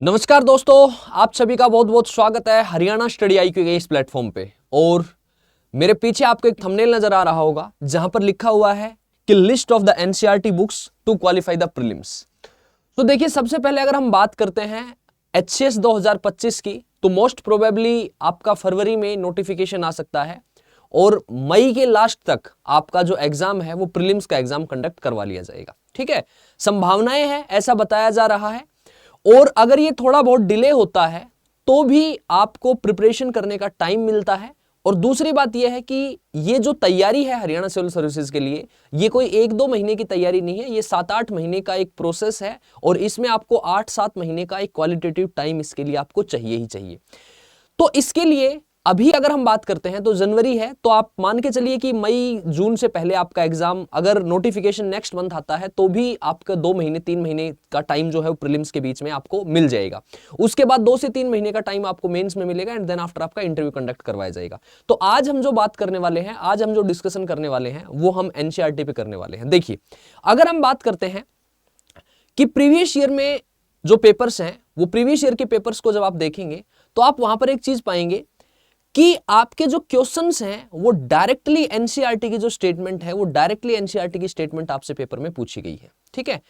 नमस्कार दोस्तों, आप सभी का बहुत बहुत स्वागत है हरियाणा स्टडी IQ के इस प्लेटफॉर्म पे। और मेरे पीछे आपको एक थंबनेल नजर आ रहा होगा जहां पर लिखा हुआ है कि list of the NCERT books to qualify the prelims. तो देखिए, सबसे पहले अगर हम बात करते हैं HCS 2025 की, तो मोस्ट प्रोबेबली आपका फरवरी में नोटिफिकेशन आ सकता है और मई के लास्ट तक आपका जो एग्जाम है वो प्रीलिम्स का एग्जाम कंडक्ट करवा लिया जाएगा। ठीक है, संभावनाएं हैं, ऐसा बताया जा रहा है। और अगर ये थोड़ा बहुत डिले होता है तो भी आपको प्रिपरेशन करने का टाइम मिलता है। और दूसरी बात यह है कि ये जो तैयारी है हरियाणा सिविल सर्विसेज के लिए, ये कोई 1-2 महीने की तैयारी नहीं है, ये 7-8 महीने का एक प्रोसेस है। और इसमें आपको 8-7 महीने का एक क्वालिटेटिव टाइम इसके लिए आपको चाहिए ही चाहिए। तो इसके लिए अभी अगर हम बात करते हैं तो जनवरी है, तो आप मान के चलिए कि मई जून से पहले आपका एग्जाम, अगर नोटिफिकेशन नेक्स्ट मंथ आता है तो भी आपका 2 महीने 3 महीने का टाइम जो है वो प्रीलिम्स के बीच में आपको मिल जाएगा। उसके बाद 2 से 3 महीने का टाइम आपको मेंस में मिलेगा एंड देन आफ्टर आपका इंटरव्यू कंडक्ट करवाया जाएगा। तो आज हम जो बात करने वाले हैं, आज हम जो डिस्कशन करने वाले हैं वो हम NCERT पे करने वाले हैं। देखिए, अगर हम बात करते हैं कि प्रीवियस ईयर में जो पेपर्स हैं, वो प्रीवियस ईयर के पेपर्स को जब आप देखेंगे तो आप वहां पर एक चीज पाएंगे कि आपके जो क्वेश्चंस हैं वो डायरेक्टली NCERT की जो स्टेटमेंट है वो डायरेक्टली NCERT की स्टेटमेंट आपसे पेपर में पूछी गई है। ठीक है,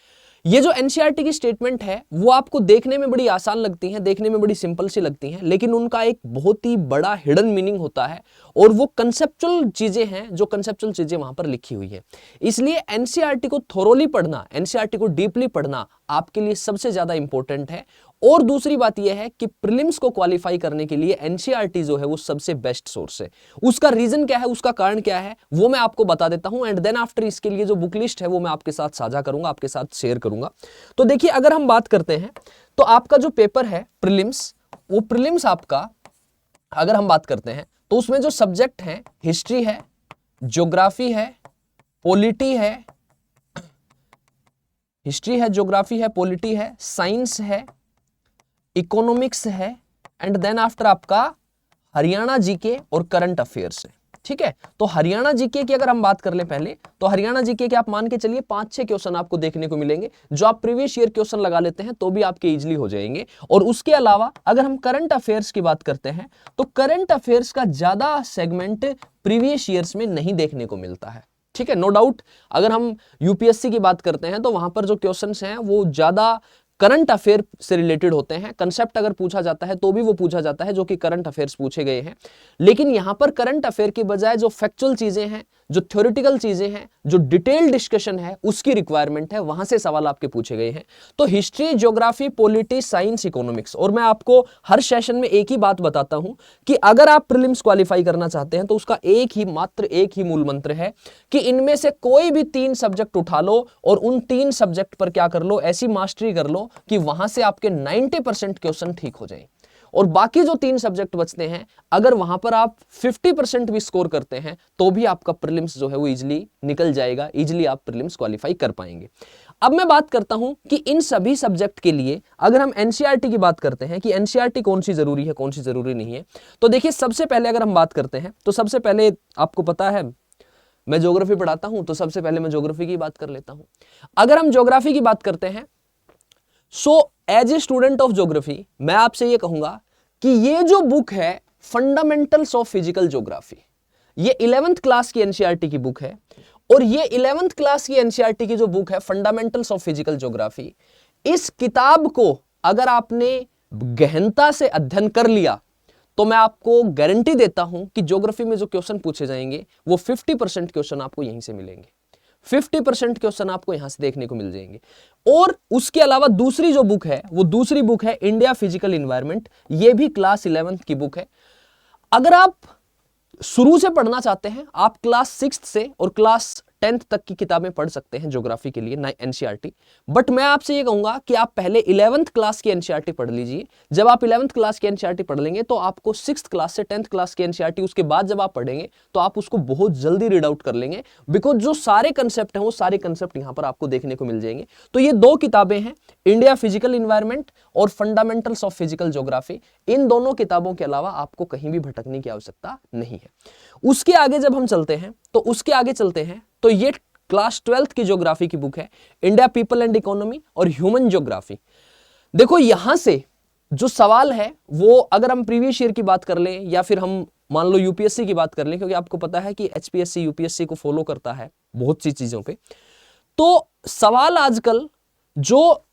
ये जो NCERT की स्टेटमेंट है वो आपको देखने में बड़ी आसान लगती है, देखने में बड़ी सिंपल सी लगती हैं, लेकिन उनका एक बहुत ही बड़ा हिडन मीनिंग होता है और वो कंसेप्चुअल चीजें हैं, जो कंसेप्चुअल चीजें वहां पर लिखी हुई है। इसलिए NCERT को थोरोली पढ़ना, NCERT को डीपली पढ़ना आपके लिए सबसे ज्यादा इंपॉर्टेंट है। और दूसरी बात यह है कि प्रीलिम्स को क्वालिफाई करने के लिए NCERT जो है वो सबसे बेस्ट सोर्स है। उसका रीजन क्या है, उसका कारण क्या है, वो मैं आपको बता देता हूं एंड देन आफ्टर इसके लिए जो बुक लिस्ट है वो मैं आपके साथ साझा करूंगा, आपके साथ शेयर करूंगा। तो देखिए, अगर हम बात करते हैं तो आपका जो पेपर है प्रीलिम्स, वो प्रीलिम्स आपका अगर हम बात करते हैं तो उसमें जो सब्जेक्ट है, हिस्ट्री है, ज्योग्राफी है, पॉलिटी है, हिस्ट्री है, ज्योग्राफी है, पॉलिटी है, साइंस है, इकोनॉमिक्स है एंड देन आफ्टर आपका हरियाणा जीके और करंट अफेयर्स है। ठीक है, तो हरियाणा जीके की अगर हम बात कर ले पहले, तो हरियाणा जीके के आप मान के चलिए 5-6 क्वेश्चन आपको देखने को मिलेंगे, जो आप प्रीवियस ईयर क्वेश्चन लगा लेते हैं तो भी आपके इजीली हो जाएंगे। और उसके अलावा अगर हम करंट अफेयर्स की बात करते हैं तो करंट अफेयर्स का ज्यादा सेगमेंट प्रीवियस ईयर्स में नहीं देखने को मिलता है। ठीक है, नो डाउट अगर हम यूपीएससी की बात करते हैं तो वहां पर जो क्वेश्चंस हैं वो ज्यादा करंट अफेयर से रिलेटेड होते हैं। कंसेप्ट अगर पूछा जाता है तो भी वो पूछा जाता है जो कि करंट अफेयर्स पूछे गए हैं, लेकिन यहां पर करंट अफेयर की बजाय जो फैक्चुअल चीजें हैं, जो थ्योरेटिकल चीजें हैं, जो डिटेल डिस्कशन है उसकी रिक्वायरमेंट है, वहां से सवाल आपके पूछे गए हैं। तो history, geography, polity, science, economics. और मैं आपको हर सेशन में एक ही बात बताता हूं कि अगर आप प्रीलिम्स क्वालिफाई करना चाहते हैं तो उसका एक ही मूल मंत्र है कि इनमें से कोई भी 3 सब्जेक्ट उठा लो और उन 3 सब्जेक्ट पर क्या कर लो, ऐसी मास्टरी कर लो कि वहां से आपके 90% क्वेश्चन ठीक हो जाए। और बाकी जो 3 सब्जेक्ट बचते हैं, अगर वहां पर आप 50% भी स्कोर करते हैं तो भी आपका प्रीलिम्स जो है वो इजीली निकल जाएगा, इजीली आप प्रीलिम्स क्वालिफाई कर पाएंगे। अब मैं बात करता हूं कि इन सभी सब्जेक्ट के लिए अगर हम NCERT की बात करते हैं कि NCERT कौन सी जरूरी है, कौन सी जरूरी नहीं है, तो देखिए, सबसे पहले अगर हम बात करते हैं तो सबसे पहले आपको पता है मैं ज्योग्राफी पढ़ाता हूं, तो सबसे पहले मैं ज्योग्राफी की बात कर लेता हूं। अगर हम ज्योग्राफी की बात करते हैं, so as a student of geography मैं आपसे यह कहूंगा कि ये जो बुक है फंडामेंटल्स ऑफ फिजिकल ज्योग्राफी, ये 11th क्लास की NCERT की बुक है। और ये 11th क्लास की NCERT की जो बुक है फंडामेंटल्स ऑफ फिजिकल ज्योग्राफी, इस किताब को अगर आपने गहनता से अध्ययन कर लिया तो मैं आपको गारंटी देता हूं कि ज्योग्राफी में जो क्वेश्चन पूछे जाएंगे वो 50% क्वेश्चन आपको यहीं से मिलेंगे, 50% क्वेश्चन आपको यहां से देखने को मिल जाएंगे। और उसके अलावा दूसरी जो बुक है वो दूसरी बुक है इंडिया फिजिकल एनवायरनमेंट, ये भी क्लास 11th की बुक है। अगर आप शुरू से पढ़ना चाहते हैं, आप क्लास 6th से और क्लास 10th तक की किताबें पढ़ सकते हैं ज्योग्राफी के लिए NCERT। बट मैं आपसे ये कहूंगा कि आप पहले 11th क्लास की NCERT पढ़ लीजिए। जब आप 11th क्लास की NCERT पढ़ लेंगे तो आपको 6th क्लास से 10th क्लास की NCERT उसके बाद जब आप पढ़ेंगे तो आप उसको बहुत जल्दी रीड आउट कर लेंगे, बिकॉज जो सारे कंसेप्ट हैं वो सारे कंसेप्ट यहां पर आपको देखने को मिल जाएंगे। तो ये 2 किताबें हैं, इंडिया फिजिकल एनवायरनमेंट और फंडामेंटल्स ऑफ फिजिकल ज्योग्राफी। इन दोनों किताबों के अलावा आपको कहीं भी भटकने की आवश्यकता नहीं है। उसके आगे जब हम चलते हैं तो ये क्लास 12th की ज्योग्राफी की बुक है, इंडिया पीपल एंड इकोनॉमी और ह्यूमन ज्योग्राफी। देखो, यहां से जो सवाल है वो अगर हम प्रीवियस ईयर की बात कर लें या फिर हम मान लो यूपीएससी की बात कर लें, क्योंकि आपको पता है कि एचपीएससी यूपीएससी को फॉलो करता है बहुत सी चीजों पे, तो सवाल आजकल जो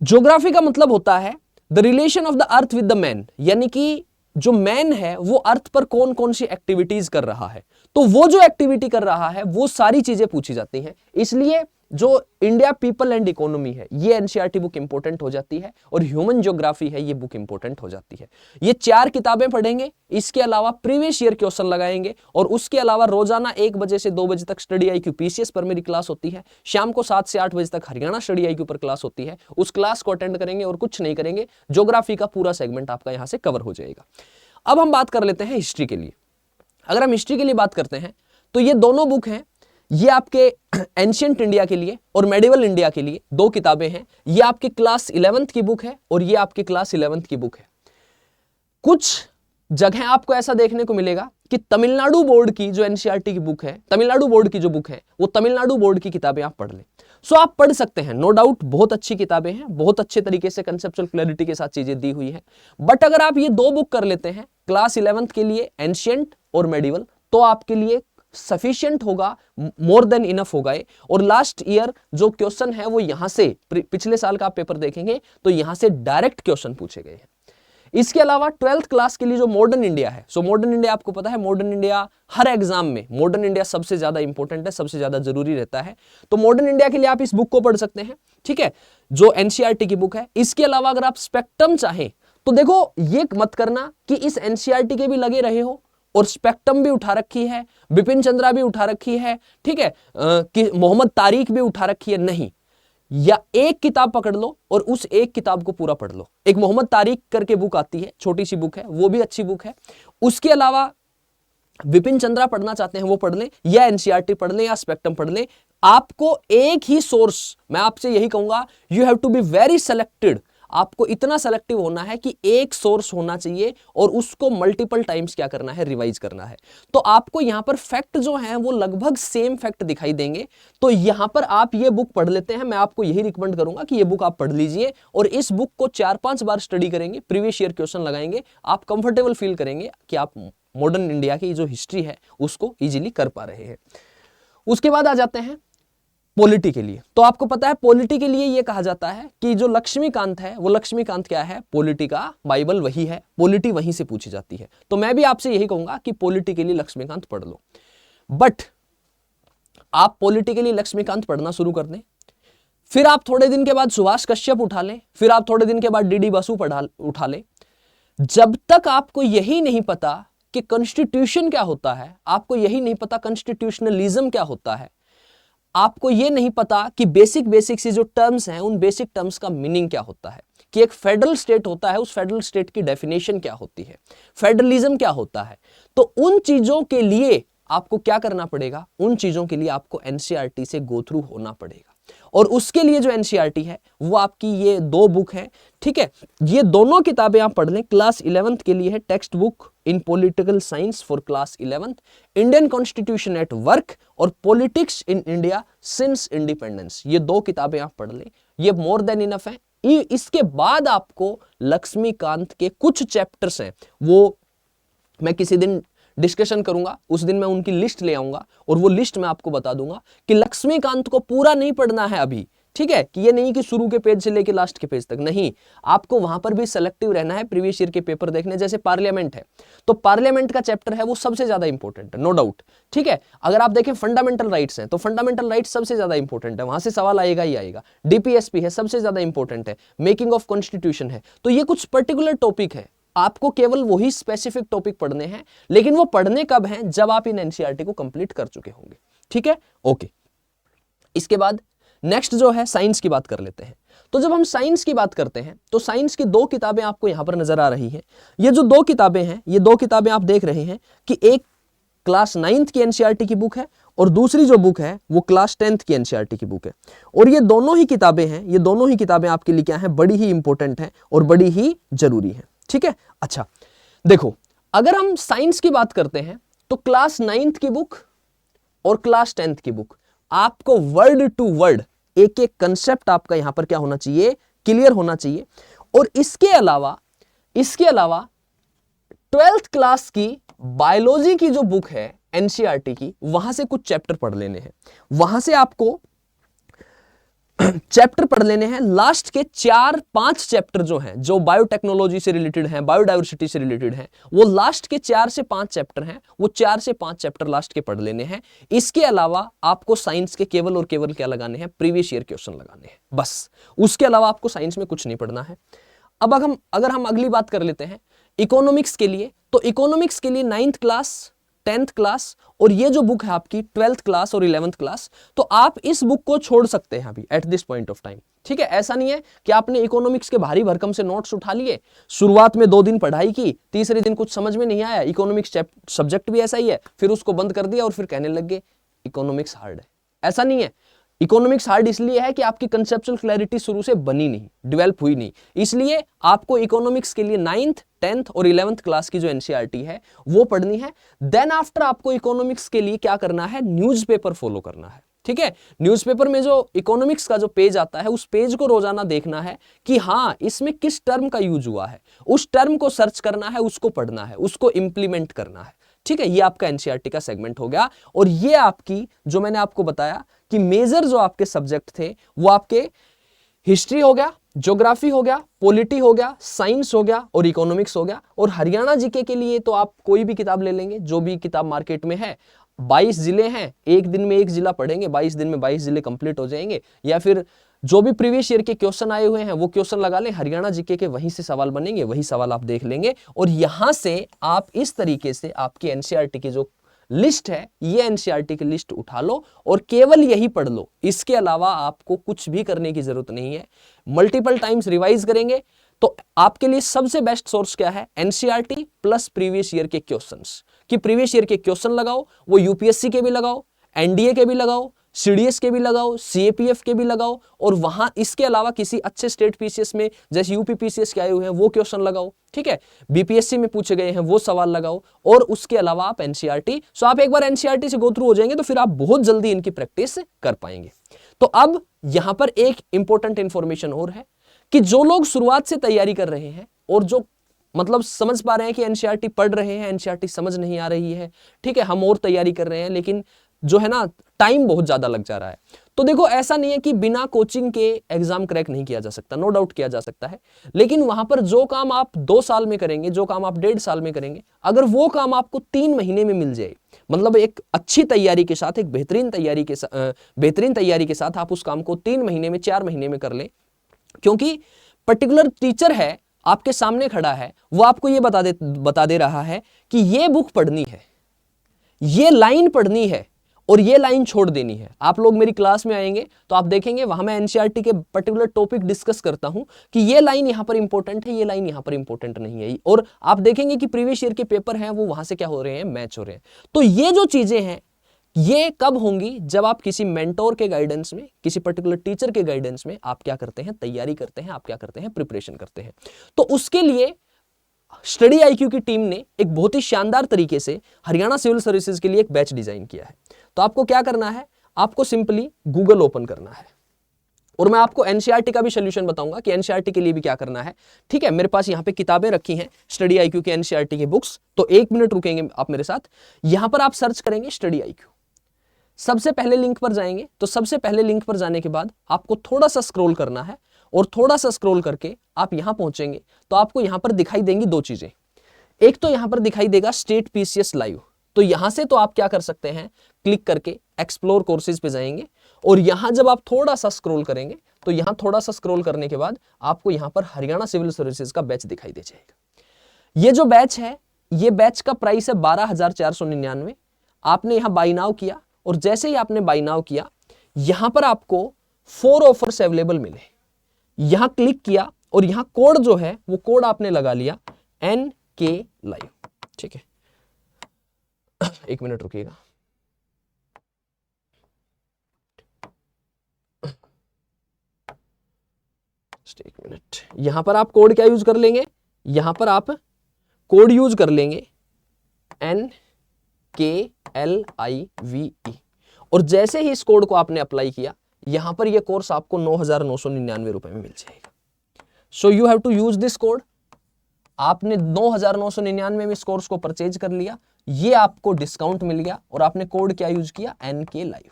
ज्योग्राफी का मतलब होता है the relation of the earth with the man, यानी कि जो मैन है वो अर्थ पर कौन कौन सी एक्टिविटीज कर रहा है, तो वो जो एक्टिविटी कर रहा है वो सारी चीजें पूछी जाती हैं। इसलिए जो इंडिया पीपल एंड इकोनॉमी है ये एनसीईआरटी बुक इंपॉर्टेंट हो जाती है, और ह्यूमन ज्योग्राफी है ये बुक इंपॉर्टेंट हो जाती है। ये 4 किताबें पढ़ेंगे, इसके अलावा प्रीवियस ईयर क्वेश्चन लगाएंगे, और उसके अलावा रोजाना 1 बजे से 2 बजे तक स्टडी आईक्यू पीसीएस पर मेरी क्लास होती है, शाम को 7 से 8 बजे तक हरियाणा स्टडी आईक्यू पर क्लास होती है, उस क्लास को अटेंड करेंगे और कुछ नहीं करेंगे, ज्योग्राफी का पूरा सेगमेंट आपका यहां से कवर हो जाएगा। अब हम बात कर लेते हैं हिस्ट्री के लिए। अगर हम हिस्ट्री के लिए बात करते हैं तो ये दोनों बुक हैं, ये आपके एंशिएंट इंडिया के लिए और मेडिवल इंडिया के लिए 2 किताबें हैं। ये आपकी क्लास 11th की बुक है और ये आपकी क्लास 11th की बुक है। कुछ जगह आपको ऐसा देखने को मिलेगा कि तमिलनाडु बोर्ड की जो एनसीईआरटी की बुक है, तमिलनाडु बोर्ड की जो बुक है वो तमिलनाडु बोर्ड की किताबें आप पढ़ लें। सो आप पढ़ सकते हैं, नो डाउट बहुत अच्छी किताबें हैं, बहुत अच्छे तरीके से कंसेप्चुअल क्लैरिटी के साथ चीजें दी हुई है। बट अगर आप ये 2 बुक कर लेते हैं क्लास 11th के लिए एंशिएंट और मेडिवल, तो आपके लिए सफिशिएंट होगा, मोर देन इनफ होगा। और लास्ट ईयर जो क्वेश्चन है वो यहां से, पिछले साल का आप पेपर देखेंगे तो यहां से डायरेक्ट क्वेश्चन पूछे गए हैं। इसके अलावा 12th क्लास के लिए जो मॉडर्न इंडिया है, सो मॉडर्न इंडिया आपको पता है, मॉडर्न इंडिया हर एग्जाम में मॉडर्न इंडिया सबसे ज्यादा इंपॉर्टेंट है, सबसे ज्यादा जरूरी रहता है। तो मॉडर्न इंडिया के लिए आप इस बुक को पढ़ सकते हैं, ठीक है, जो एनसीईआरटी की बुक है। इसके अलावा अगर आप स्पेक्ट्रम चाहें तो देखो, ये मत करना कि इस एनसीईआरटी के भी लगे रहे हो और स्पेक्ट्रम भी उठा रखी है, बिपिन चंद्रा भी उठा रखी है, ठीक है, कि मोहम्मद तारिक भी उठा रखी है, नहीं। या एक किताब पकड़ लो और उस एक किताब को पूरा पढ़ लो। एक मोहम्मद तारिक करके बुक आती है, छोटी सी बुक है, वो भी अच्छी बुक है। उसके अलावा बिपिन चंद्रा पढ़ना चाहते हैं वो पढ़ लें, या एनसीईआरटी पढ़ लें, या स्पेक्ट्रम पढ़ लें। आपको एक ही सोर्स, मैं आपसे यही कहूंगा, you have to be very selected. आपको इतना सेलेक्टिव होना है कि एक सोर्स होना चाहिए और उसको मल्टीपल टाइम्स क्या करना है, रिवाइज करना है। तो आपको यहां पर फैक्ट जो है वो लगभग सेम फैक्ट दिखाई देंगे। तो यहां पर आप ये बुक पढ़ लेते हैं, मैं आपको यही रिकमेंड करूंगा कि ये बुक आप पढ़ लीजिए, और इस बुक को 4-5 बार स्टडी करेंगे, प्रीवियस ईयर क्वेश्चन लगाएंगे, आप कंफर्टेबल फील करेंगे कि आप मॉडर्न इंडिया की जो हिस्ट्री है उसको इजीली कर पा रहे हैं। उसके बाद आ जाते हैं पॉलिटी के लिए। तो आपको पता है पॉलिटी के लिए ये कहा जाता है कि जो लक्ष्मीकांत है वो लक्ष्मीकांत क्या है, पॉलिटी का बाइबल वही है, पॉलिटी वहीं से पूछी जाती है। तो मैं भी आपसे यही कहूंगा कि पॉलिटी के लिए लक्ष्मीकांत पढ़ लो। बट आप पॉलिटी के लिए लक्ष्मीकांत पढ़ना शुरू कर दें, फिर आप थोड़े दिन के बाद सुभाष कश्यप उठा लें, फिर आप थोड़े दिन के बाद डीडी बसु उठा लें। जब तक आपको यही नहीं पता कि कॉन्स्टिट्यूशन क्या होता है, आपको यही नहीं पता कॉन्स्टिट्यूशनलिज्म क्या होता है, आपको यह नहीं पता कि बेसिक से जो टर्म्स हैं उन बेसिक टर्म्स का मीनिंग क्या होता है, कि एक फेडरल स्टेट होता है, उस फेडरल स्टेट की डेफिनेशन क्या होती है, फेडरलिज्म क्या होता है, तो उन चीजों के लिए आपको क्या करना पड़ेगा, उन चीजों के लिए आपको एनसीईआरटी से गो थ्रू होना पड़ेगा। और उसके लिए जो एनसीईआरटी है वो आपकी ये 2 बुक है, ठीक है। ये दोनों किताबें आप पढ़ लें। क्लास 11th के लिए है text book in political science for class 11th, Indian constitution at work और politics in India since independence. ये 2 किताबें आप पढ़ लें, ये मोर देन इनफ है। इसके बाद आपको लक्ष्मीकांत के कुछ चैप्टर्स हैं, वो मैं किसी दिन डिस्कशन करूंगा, उस दिन मैं उनकी लिस्ट ले आऊंगा और वो लिस्ट मैं आपको बता दूंगा कि लक्ष्मीकांत को पूरा नहीं पढ़ना है अभी, ठीक है, कि ये नहीं कि शुरू के पेज से लेके लास्ट के पेज तक, नहीं, आपको वहां पर भी सेलेक्टिव रहना है, प्रीवियस ईयर के पेपर देखने। जैसे पार्लियामेंट है तो पार्लियामेंट का चैप्टर है वो सबसे ज्यादा इंपॉर्टेंट है, नो डाउट, ठीक है। अगर आप देखें फंडामेंटल राइट्स हैं तो फंडामेंटल राइट्स सबसे ज्यादा इंपॉर्टेंट है, वहां से सवाल आएगा ही आएगा। डीपीएसपी है सबसे ज्यादा इंपॉर्टेंट है, मेकिंग ऑफ कॉन्स्टिट्यूशन है। तो ये कुछ पर्टिकुलर टॉपिक है, आपको केवल वही स्पेसिफिक टॉपिक पढ़ने हैं, लेकिन वो पढ़ने कब हैं, जब आप इन एनसीईआरटी को कंप्लीट कर चुके होंगे, ठीक है, ओके। इसके बाद नेक्स्ट जो है साइंस की बात कर लेते हैं। तो जब हम साइंस की बात करते हैं तो साइंस की 2 किताबें आपको यहां पर नजर आ रही हैं। ये जो 2 किताबें हैं, ये 2 किताबें आप देख रहे हैं कि एक क्लास 9th की एनसीईआरटी की बुक है और दूसरी जो बुक है वो क्लास 10th की एनसीईआरटी की बुक है। और ये दोनों ही किताबें हैं, ये दोनों ही किताबें आपके लिए क्या है, बड़ी ही इंपॉर्टेंट है और बड़ी ही जरूरी है, ठीक है। अच्छा देखो, अगर हम साइंस की बात करते हैं तो क्लास 9th की बुक और क्लास 10th की बुक, आपको वर्ड टू वर्ड एक एक कंसेप्ट आपका यहां पर क्या होना चाहिए, क्लियर होना चाहिए। और इसके अलावा 12th क्लास की बायोलॉजी की जो बुक है एनसीईआरटी की, वहां से कुछ चैप्टर पढ़ लेने हैं। वहां से आपको चैप्टर पढ़ लेने हैं, लास्ट के 4-5 चैप्टर जो हैं, जो बायोटेक्नोलॉजी से रिलेटेड हैं, बायोडाइवर्सिटी से रिलेटेड हैं, वो लास्ट के 4 से 5 चैप्टर हैं, वो 4 से 5 चैप्टर लास्ट के पढ़ लेने हैं। इसके अलावा आपको साइंस के केवल और केवल क्या लगाने हैं, प्रीवियस ईयर क्वेश्चन लगाने हैं, बस। उसके अलावा आपको साइंस में कुछ नहीं पढ़ना है। अब अगर हम अगली बात कर लेते हैं इकोनॉमिक्स के लिए, तो इकोनॉमिक्स के लिए 9th क्लास, 10th क्लास और ये जो बुक है आपकी 12th क्लास और 11th क्लास, तो आप इस बुक को छोड़ सकते हैं अभी at this point of time, ठीक है। ऐसा नहीं है कि आपने इकोनॉमिक्स के भारी भरकम से नोट्स उठा लिए, शुरुआत में 2 दिन पढ़ाई की, तीसरे दिन कुछ समझ में नहीं आया, इकोनॉमिक्स सब्जेक्ट भी ऐसा ही है, फिर उसको बंद कर दिया और फिर कहने लग गए इकोनॉमिक्स हार्ड है। ऐसा नहीं है। इकोनॉमिक्स हार्ड इसलिए है कि आपकी कंसेप्चुअल क्लैरिटी शुरू से बनी नहीं, डेवलप हुई नहीं, इसलिए आपको इकोनॉमिक्स के लिए 9th, 10th और 11th क्लास की जो एनसीईआरटी है वो पढ़नी है। देन आफ्टर आपको इकोनॉमिक्स के लिए क्या करना है, न्यूज़पेपर फॉलो करना है, ठीक है। न्यूज़पेपर में जो इकोनॉमिक्स का जो पेज आता है, उस पेज को रोजाना देखना है कि हाँ इसमें किस टर्म का यूज हुआ है, उस टर्म को सर्च करना है, उसको पढ़ना है, उसको इंप्लीमेंट करना है, ठीक है। ये आपका एनसीईआरटी का सेगमेंट हो गया। और ये आपकी जो मैंने आपको बताया कि मेजर जो आपके सब्जेक्ट थे वो आपके हिस्ट्री हो गया, ज्योग्राफी हो गया, पॉलिटी हो गया, साइंस हो गया और इकोनॉमिक्स हो गया। और हरियाणा जीके के लिए तो आप कोई भी किताब ले लेंगे, जो भी किताब मार्केट में है, 22 जिले हैं, एक दिन में एक जिला पढ़ेंगे, 22 दिन में 22 जिले कंप्लीट हो जाएंगे। या फिर जो भी प्रीवियस ईयर के क्वेश्चन आए हुए हैं वो क्वेश्चन लगा लें, हरियाणा जीके के वहीं से सवाल बनेंगे, वही सवाल आप देख लेंगे। और यहां से आप इस तरीके से आपकी एनसीईआरटी की जो लिस्ट है, ये एनसीईआरटी की लिस्ट उठा लो और केवल यही पढ़ लो। इसके अलावा आपको कुछ भी करने की जरूरत नहीं है। मल्टीपल टाइम्स रिवाइज करेंगे तो आपके लिए सबसे बेस्ट सोर्स क्या है, एनसीईआरटी प्लस प्रीवियस ईयर के क्वेश्चंस। कि प्रीवियस ईयर के क्वेश्चन लगाओ, वो यूपीएससी के भी लगाओ, एनडीए के भी लगाओ, सीडीएस के भी लगाओ, सीएपीएफ के भी लगाओ, और वहां इसके अलावा किसी अच्छे स्टेट पीसीएस में जैसे यूपी पीसीएस के आए हुए हैं वो क्वेश्चन लगाओ, ठीक है। बीपीएससी में पूछे गए हैं वो सवाल लगाओ। और उसके अलावा आप एनसीईआरटी, सो आप एक बार एनसीईआरटी से गो थ्रू हो जाएंगे तो फिर आप बहुत जल्दी इनकी प्रैक्टिस कर पाएंगे। तो अब यहां पर एक इंपॉर्टेंट इंफॉर्मेशन और है कि जो लोग शुरुआत से तैयारी कर रहे हैं और जो मतलब समझ पा रहे हैं कि एनसीईआरटी पढ़ रहे हैं, एनसीईआरटी समझ नहीं आ रही है, ठीक है, हम और तैयारी कर रहे हैं लेकिन जो है ना टाइम बहुत ज्यादा लग जा रहा है, तो देखो ऐसा नहीं है कि बिना कोचिंग के एग्जाम क्रैक नहीं किया जा सकता, नो डाउट किया जा सकता है। लेकिन वहां पर जो काम आप 2 साल में करेंगे, जो काम आप 1.5 साल में करेंगे, अगर वो काम आपको 3 महीने में मिल जाए, मतलब एक अच्छी तैयारी के साथ, एक बेहतरीन तैयारी के साथ आप उस काम को 3 महीने में, 4 महीने में कर लें, क्योंकि पर्टिकुलर टीचर है आपके सामने खड़ा है, वो आपको ये बता दे रहा है कि ये बुक पढ़नी है, ये लाइन पढ़नी है और ये लाइन छोड़ देनी है। आप लोग मेरी क्लास में आएंगे तो आप देखेंगे वहां मैं एनसीईआरटी के पर्टिकुलर टॉपिक डिस्कस करता हूं कि ये लाइन यहां पर इंपॉर्टेंट है, ये लाइन यहां पर इंपॉर्टेंट नहीं है, और आप देखेंगे कि प्रीवियस ईयर के पेपर हैं वो वहां से क्या हो रहे हैं, मैच हो रहे हैं। तो ये जो चीजें हैं ये कब होंगी, जब आप किसी मेंटोर के गाइडेंस में, किसी पर्टिकुलर टीचर के गाइडेंस में आप क्या करते हैं, तैयारी करते हैं, आप क्या करते हैं, प्रिपरेशन करते हैं। तो उसके लिए स्टडी आईक्यू की टीम ने एक बहुत ही शानदार तरीके से हरियाणा सिविल सर्विसेज के लिए एक बैच डिजाइन किया है। तो आपको क्या करना है, आपको सिंपली गूगल ओपन करना है और मैं आपको एनसीईआरटी का भी सोल्यूशन बताऊंगा कि एनसीईआरटी के लिए भी क्या करना है, ठीक है। मेरे पास यहाँ पे किताबें रखी हैं स्टडी आईक्यू के एनसीईआरटी की बुक्स, तो 1 मिनट रुकेंगे आप मेरे साथ। यहां पर आप सर्च करेंगे स्टडी आईक्यू, सबसे पहले लिंक पर जाएंगे, तो सबसे पहले लिंक पर जाने के बाद आपको थोड़ा सा स्क्रॉल करना है और थोड़ा सा स्क्रॉल करके आप यहां पहुंचेंगे तो आपको यहां पर दिखाई देंगी 2 चीजें। एक तो यहां पर दिखाई देगा स्टेट पीसीएस लाइव, तो यहां से तो आप क्या कर सकते हैं, क्लिक करके एक्सप्लोर कोर्सेज पे जाएंगे और यहां जब आप थोड़ा सा स्क्रॉल करेंगे तो यहां थोड़ा सा स्क्रॉल करने के बाद आपको यहां पर हरियाणा सिविल सर्विसेज का बैच दिखाई दे जाएगा। ये जो बैच है, ये बैच का प्राइस है 12,499। आपने यहां बाय नाउ किया और जैसे ही आपने बाय नाउ किया, यहां पर आपको 4 ऑफर्स अवेलेबल मिले, यहां क्लिक किया और यहां कोड जो है वो कोड आपने लगा लिया NK लाइव, ठीक है। 1 मिनट रुकिएगा। एक मिनट, यहां पर आप कोड क्या यूज कर लेंगे, यहां पर आप कोड यूज कर लेंगे NKLIVE, और जैसे ही इस कोड को आपने अप्लाई किया, यहां पर यह कोर्स आपको 9,999 रुपए में मिल जाएगा। So you have to use this code. आपने 9,999 में इस कोर्स को परचेज कर लिया, ये आपको डिस्काउंट मिल गया और आपने कोड क्या यूज किया, NK लाइव।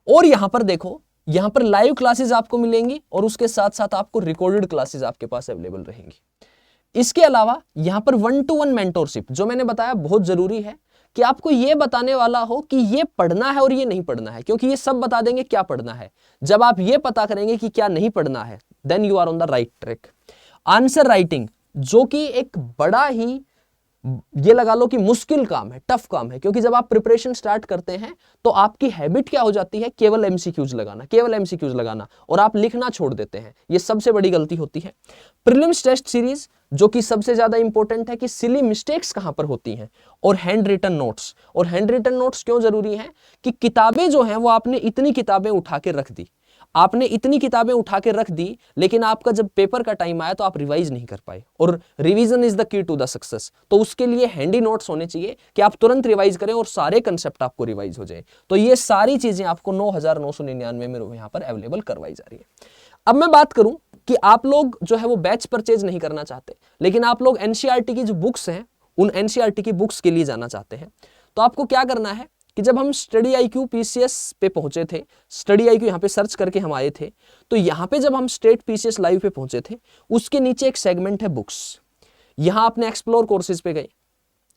और यहां पर देखो, यहां पर लाइव क्लासेस आपको मिलेंगी और उसके साथ साथ आपको रिकॉर्डेड क्लासेस आपके पास अवेलेबल रहेंगी। इसके अलावा यहां पर 1-to-1 मेंटोरशिप, जो मैंने बताया बहुत जरूरी है कि आपको ये बताने वाला हो कि ये पढ़ना है और ये नहीं पढ़ना है, क्योंकि ये सब बता देंगे क्या पढ़ना है। जब आप ये पता करेंगे कि क्या नहीं पढ़ना है, then you are on the right track. Answer writing, जो कि एक बड़ा ही, ये लगा लो कि मुश्किल काम है, टफ काम है, क्योंकि जब आप प्रिपरेशन स्टार्ट करते हैं तो आपकी हैबिट क्या हो जाती है, केवल एमसीक्यूज लगाना, केवल एमसीक्यूज लगाना, और आप लिखना छोड़ देते हैं। ये सबसे बड़ी गलती होती है। प्रीलिम्स टेस्ट सीरीज, जो कि सबसे ज्यादा इंपॉर्टेंट है कि सिली मिस्टेक्स कहां पर होती हैं, और हैंड रिटन नोट्स। और हैंड रिटन नोट्स क्यों जरूरी है कि किताबें जो हैं वो आपने इतनी किताबें उठा के रख दी, आपने इतनी किताबें उठा के रख दी, लेकिन आपका जब पेपर का टाइम आया तो आप रिवाइज नहीं कर पाए, और revision is the key to the success. तो उसके लिए हैंडी नोट्स होने चाहिए कि आप तुरंत रिवाइज करें और सारे कंसेप्ट आपको रिवाइज हो जाए। तो ये सारी चीजें आपको 9,999 में यहाँ पर अवेलेबल करवाई जा रही है। अब मैं बात करूं कि आप लोग जो है वो बैच परचेज नहीं करना चाहते, लेकिन आप लोग एनसीईआरटी की जो बुक्स हैं उन एनसीईआरटी की बुक्स के लिए जाना चाहते हैं, तो आपको क्या करना है कि जब हम स्टडी IQ PCS पे पहुंचे थे, स्टडी IQ यहाँ पे सर्च करके हम आए थे, तो यहाँ पे जब हम स्टेट PCS लाइव पे पहुंचे थे, उसके नीचे एक सेगमेंट है बुक्स। यहाँ आपने एक्सप्लोर कोर्सेज पे गए,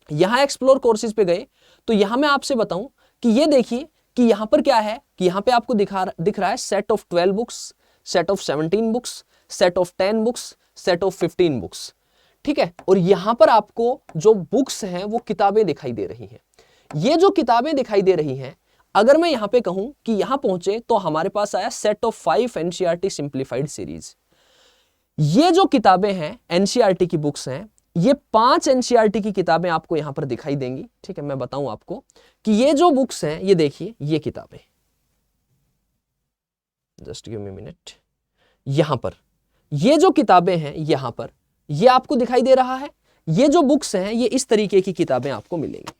यहाँ एक्सप्लोर कोर्सेज पे गए तो यहाँ मैं आपसे बताऊं कि ये देखिए कि यहाँ पर क्या है कि यहाँ पे आपको दिख रहा है set of 12 books, set of 17 books, set of 10 books, set of 15 books. ठीक है, और यहाँ पर आपको जो बुक्स हैं वो किताबें दिखाई दे रही हैं। ये जो किताबें दिखाई दे रही हैं, अगर मैं यहां पे कहूं कि यहां पहुंचे तो हमारे पास आया set of 5 NCERT simplified series. ये जो किताबें हैं एनसीईआरटी की बुक्स हैं, ये 5 एनसीईआरटी की किताबें आपको यहां पर दिखाई देंगी। ठीक है, मैं बताऊं आपको कि ये जो बुक्स हैं, ये देखिए ये किताबें, जस्ट गिव मी मिनट, यहां पर ये जो किताबें हैं यहां पर ये आपको दिखाई दे रहा है। ये जो बुक्स हैं ये इस तरीके की किताबें आपको मिलेंगी।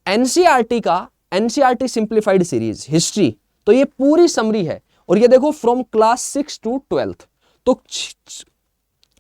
एनसीईआरटी का एनसीईआरटी सिंप्लीफाइड सीरीज हिस्ट्री, तो ये पूरी समरी है, और ये देखो फ्रॉम क्लास 6 to 12th। तो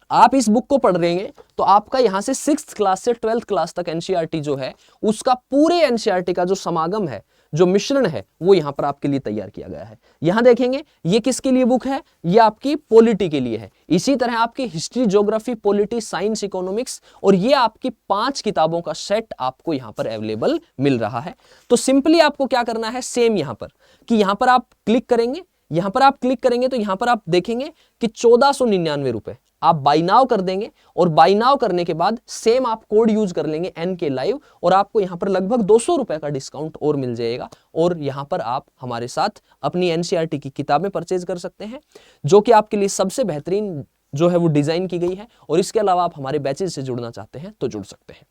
आप इस बुक को पढ़ रहे हैं तो आपका यहां से 6th क्लास से 12th क्लास तक एनसीईआरटी जो है उसका पूरे एनसीईआरटी का जो समागम है, जो मिश्रण है, वो यहां पर आपके लिए तैयार किया गया है। यहां देखेंगे ये किसके लिए बुक है, ये आपकी पॉलिटी के लिए है। इसी तरह आपकी history, geography, polity, science, economics, और ये आपकी 5 किताबों का सेट आपको यहां पर अवेलेबल मिल रहा है। तो सिंपली आपको क्या करना है, सेम यहां पर कि यहां पर आप क्लिक करेंगे, यहां पर आप क्लिक करेंगे तो यहां पर आप देखेंगे कि 1499 रुपए आप बाय नाउ कर देंगे, और बाय नाउ करने के बाद सेम आप कोड यूज कर लेंगे NK लाइव, और आपको यहां पर लगभग 200 रुपए का डिस्काउंट और मिल जाएगा। और यहां पर आप हमारे साथ अपनी एनसीईआरटी की किताबें परचेज कर सकते हैं, जो कि आपके लिए सबसे बेहतरीन जो है वो डिजाइन की गई है। और इसके अलावा आप हमारे बैचेज से जुड़ना चाहते हैं तो जुड़ सकते हैं।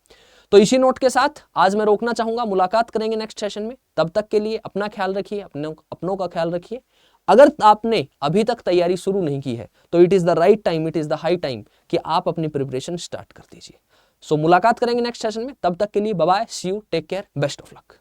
तो इसी नोट के साथ आज मैं रोकना चाहूंगा, मुलाकात करेंगे नेक्स्ट सेशन में। तब तक के लिए अपना ख्याल रखिए, अपनों का ख्याल रखिए। अगर आपने अभी तक तैयारी शुरू नहीं की है तो it is the right time, it is the high time कि आप अपनी प्रिपरेशन स्टार्ट कर दीजिए। सो मुलाकात करेंगे नेक्स्ट सेशन में, तब तक के लिए bye bye, see you, take care, best of luck.